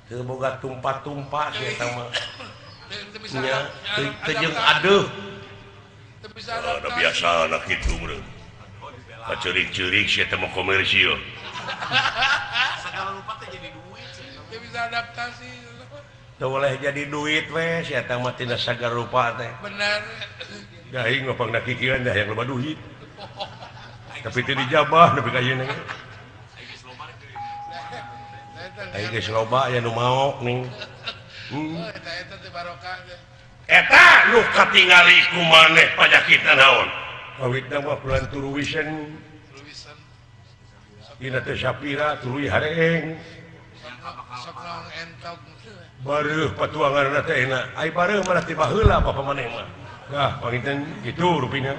A: Teu boga tumpa-tumpa si eta mah. Nya teu jeung adeuh.
E: Ada biasa anak kitu meureun. Kacerik-cerik si eta mah komersil.
D: Segala rupa teh jadi duit.
B: Teu bisa adaptasi.
A: Teu boleh jadi duit we si eta mah tina sagarupa teh.
B: Bener.
A: Da aing ngopangna kikiran dah yang loba duit. Tapi teu dijabah nepi ka ieu ge. Aing geus loba aya nu mau ning.
B: Eta teh barokah teh.
A: Eta nu katingali ku maneh panyakitna naon? Kawitna mah bulan turuwisen.
B: Luwisan.
A: Dina teh sapira tuluy hareeng.
B: Sok naon entok.
A: Bareuh patuanganna teh enak. Ai bareuh mah ti baheula bapa maneh mah. Dah panginten kitu rupina.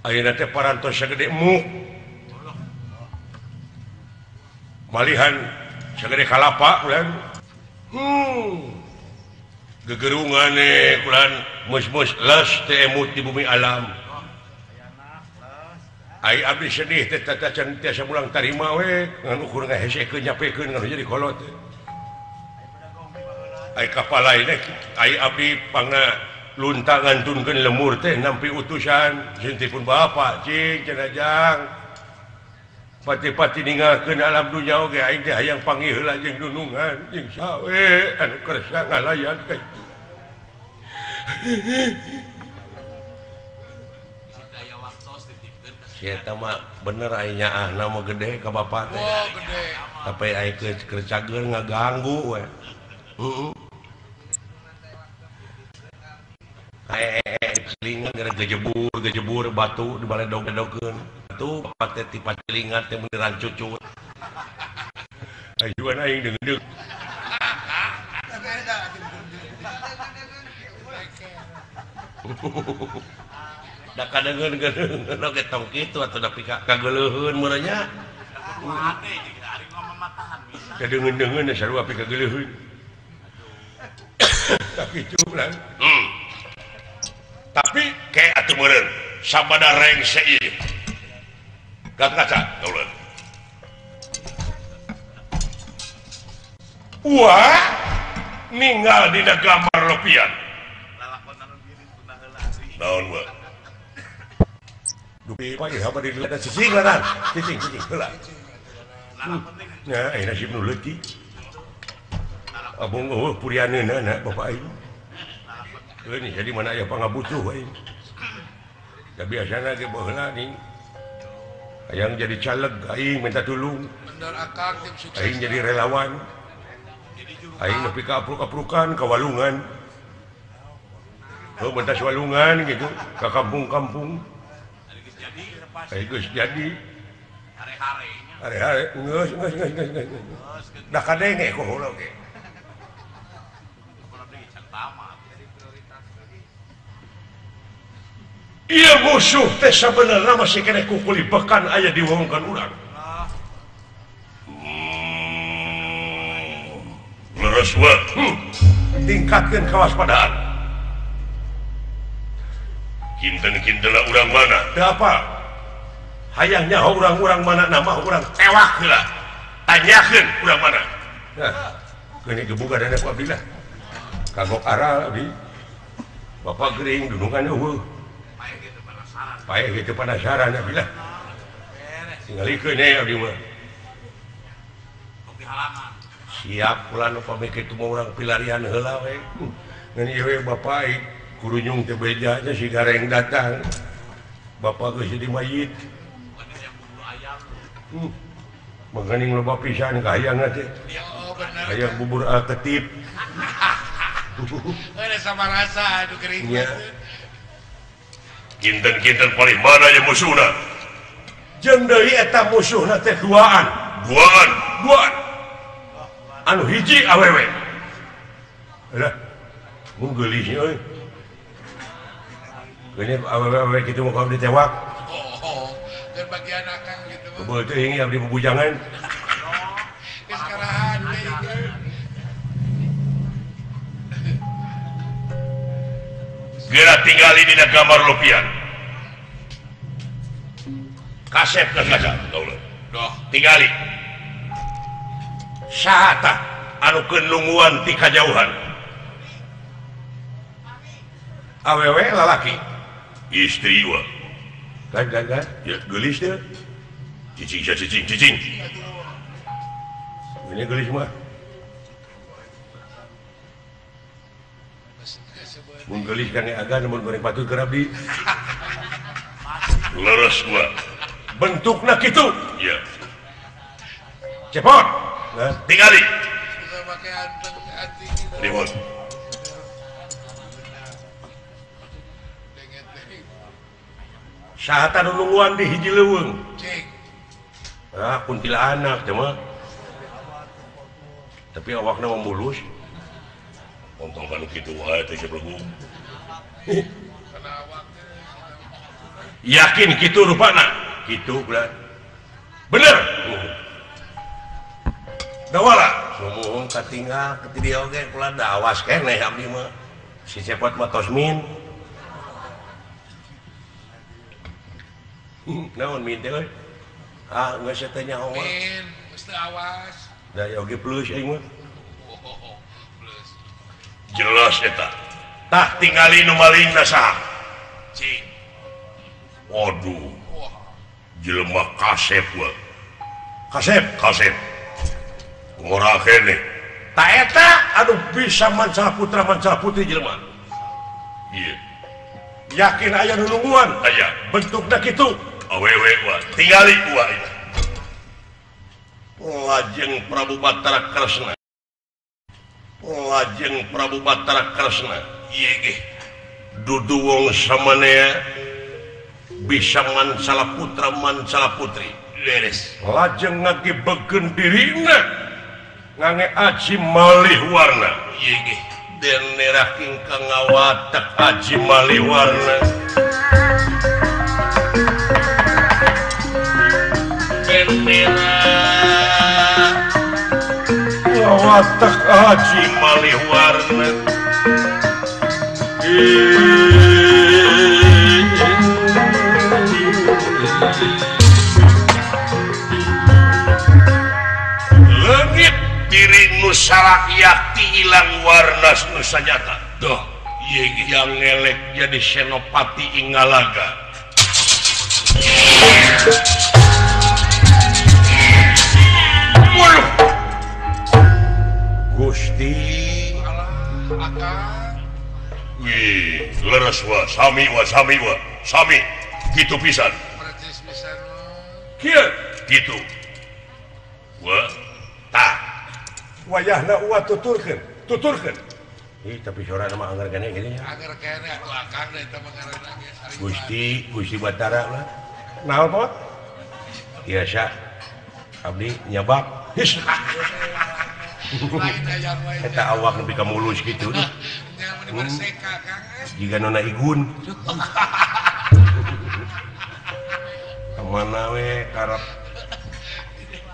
A: Ayeuna teh parantos sagede muk. Malihan sagede kalapa ulan. Gegerungan kulan mus-mus les teh emut di bumi alam. Ai abdi sedih teh tatacan tiasa mulang tarima we ngan ukur ngahesekeun nyapekeun ngan jadi kolot. Ai kapalai teh ai abdi pangna luntang ngantunkeun lemur teh nampi utusan sintipun bapa cing cenajang. Pati-pati ninggalkeun alam dunya oge aing teh hayang panggih heula jeung nunungan jeung sawe anu kersa ngalayan ka itu. Si eta mah bener aya nyaahna mah gede ka bapa teh.
B: Oh, gede.
A: Tapi aya kercageun ngaganggu we. Heeh. Selingan gara gejebur batu di baledog-ledogeun. Tuh pate ti pacilingan teh beneran cucut. Ajuan aing deung-deung. da kadang-kadang oge tong kitu atuh da pika kageuleuheun meuranya kadeungeun-deungeun sarua pika geuleuheun tapi cuman tapi kayak atuh meureun sabada rengse ieu kaca teuleun wah ninggal dina gambar lepian naon wa dupi pa ieu apa di lada cicing lanan cicing heula nya aya nasib nu leutik abung purianeuna na bapak aing ini jadi mana aya pangabutuh aing da biasana ge baheula ning hayang jadi caleg aing minta tulung
B: bener akang tim sukses
A: aing jadi relawan aing nepi ka apruk-aprukan ka walungan bentas walungan gitu ke kampung-kampung geus jadi hari-hari geus dah kadenge kok heula ge ieu musuh teh sabenerna masih keneh kukulibekan aya di wewengkon urang leres we tingkatkeun kawaspadaan kinten-kintenna urang mana teu apa hayang nyaho urang-urang mana nama urang tewak heula tanyakeun urang mana nah geuni gebuga dana ku abdi lah kagok aral abdi bapak gering dunungan eueuh pae kitu penasaran abdi lah tingalikeun aya abdi mah siap ulah upami kitu mah urang pilarian heula we ngan ieu we bapak kurunyung teh bejanya si gareng datang bapak geus jadi mayit mengening loba pisan kahayangna teh hayang bubur ketip
B: ada sama rasa anu gering
E: kinten-kinten paling mana yang musuhna
A: jeung deui eta musuhna teh duaan anu hiji awewe lah mun geulis euy ini awewe kitu mah kalau ditewak
B: dan bagian akang gitu
A: kebeul teuing abdi bubujangan
B: geus karahan
E: geura tinggali dina gambar lepian kasep ka kaca teuleun doh tinggali saha tah anu keunlunguan ti kajauhan awewe lalaki istri wa kan ya geulis teh cicing ini geulis mah mun geulis kang agan mun goreng patut keur abdi leres wa bentukna kitu ya cepot tinggali
B: pakai anting
E: limut
A: sahatan nulunguan di hiji leuweung
B: cing
A: kuntilanak teh mah tapi awakna mah mulus
E: ontong kanu kitu wae teh sebelum
B: kana awak
E: yakin kitu rupana
A: kitu bener
E: bener
A: dawala sumuhun katinggal ti dieu oge kula da awas keneh abdi mah si cepot mah tosmin naon min teh euy geus teh nyaho mah
B: min geus teu awas
A: da oge plus aing mah
B: plus
E: jelas eta tah tingali nu malingna saha
B: cing
E: waduh jelema kasep we
A: kasep
E: ngora keneh
A: ta eta anu bisa mancal putra mancal putri jelema
E: ieu
A: yakin aya nulunguan
E: aya
A: bentukna kitu
E: awewe wa tingali wa
A: lajeng Prabu Batara Kresna
E: ieu ge
A: dudu wong samanea bisa mancala putra mancala putri
E: leres
A: lajeng ngagibegeun dirina ngange aji malih warna
E: ieu ge
A: den neraking ka ngawatek aji malih warna
E: merah watak haji malih warna langit diri Nusarakti hilang warna Nusa nyata doh yang ngelek jadi Senopati Ingalaga Gusti wih leres wa sami gitu pisan kieu gitu wa tah wayahna wa tuturkeun tapi suara nama anggar kene gini ya
B: anggar kene aku akang da eta mah ngaranna
E: Gusti Batara lah naon pot biasa abdi nyabab eta awak nepi ka mulus kitu jika nona igun kemana we karep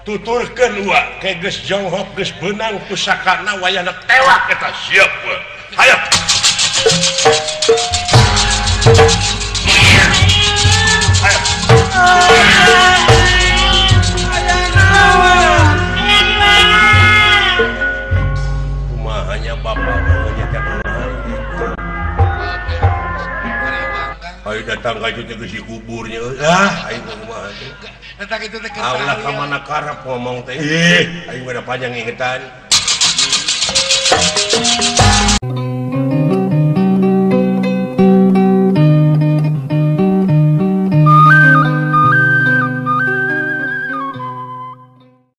E: tuturkeun wa ke geus jonghok geus beunang pusakana wayahna tewak eta siap we hayap kumahanya bapak menyetak ayo datang ka itu ke si kuburnya ayo kumaha
B: datang itu teh
E: Allah ka mana karep ngomong teh ayo ada panjang ingetan